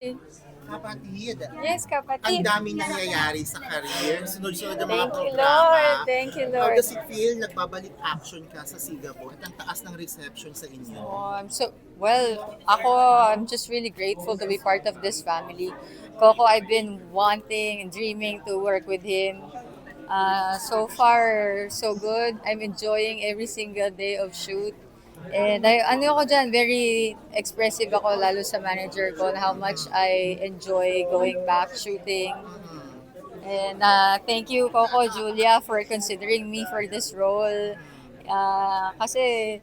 Kapatid, Yes, ang kapatid. dami nangyayari sa career. Sunod-sunod ang mga Thank you, programa. Lord. Thank you, How Lord. does it feel? Nagbabalik action ka sa Singapore at ang taas ng reception sa inyo. I'm just really grateful to be part of this family. Coco, I've been wanting and dreaming to work with him. So far, so good. I'm enjoying every single day of shoot. And ano ako dyan, very expressive ako lalo sa manager ko na how much I enjoy going back shooting. And thank you, Coco, Julia, for considering me for this role. Kasi,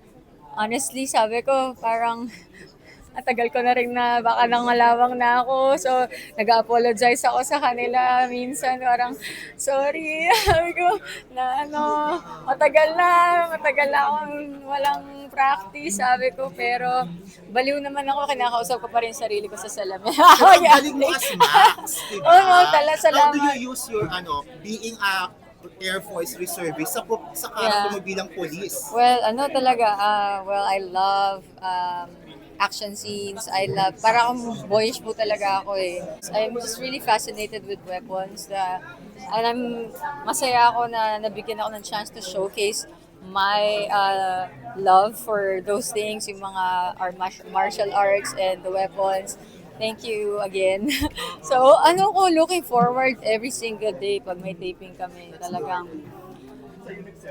honestly, sabi ko, parang ang tagal ko na rin na baka nangalawang na ako. So, nag-apologize ako sa kanila. Minsan, parang, sorry. Sabi ko, na matagal na akong walang practice, sabi ko. Pero, baliw naman ako. Kinakausap ko pa rin sarili ko sa salamin. Pero ang galing mo as Max, di ba? Oo, How salamat. do you use your, being a Air Force Reservist sa character mo bilang police? Well, I love action scenes. I love, para akong boyish po talaga ako eh. I'm just really fascinated with weapons. And masaya ako na nabigyan ako ng chance to showcase my love for those things, yung mga martial arts and the weapons. Thank you again. So, looking forward every single day pag may taping kami. Talagang,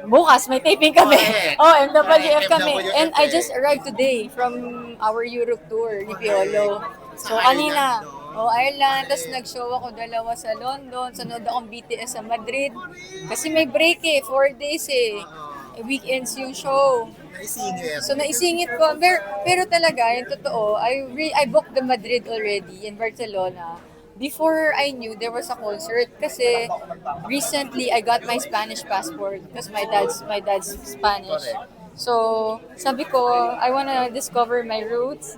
bukas may taping kami. Correct. Oh, MWF kami. MWF And I just arrived today from our Europe tour ni Piolo. So, Sa kanina, Ireland, no? Ireland, tapos nag-show ako dalawa sa London, sunod akong BTS sa Madrid. Kasi may break 4 days Weekends yung show. Naisingit. So naisingit ko, pero talaga, yung totoo, I booked the Madrid already in Barcelona before I knew there was a concert kasi recently I got my Spanish passport because my dad's Spanish. So, sabi ko, I wanna discover my roots.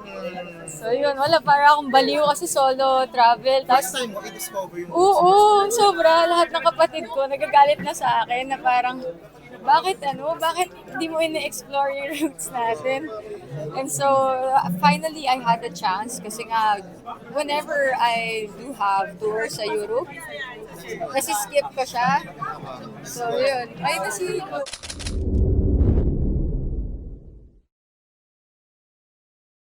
So, yun, para akong baliw kasi solo travel. First Tapos, time mo i-discover yung oo, sobra. Lahat ng kapatid ko nagagalit na sa akin na parang, bakit hindi mo ina-explore yung roots natin? And so, finally, I had the chance kasi nga, whenever I do have tours sa Europe, kasi skip ko siya. So, yun. Ay, nasi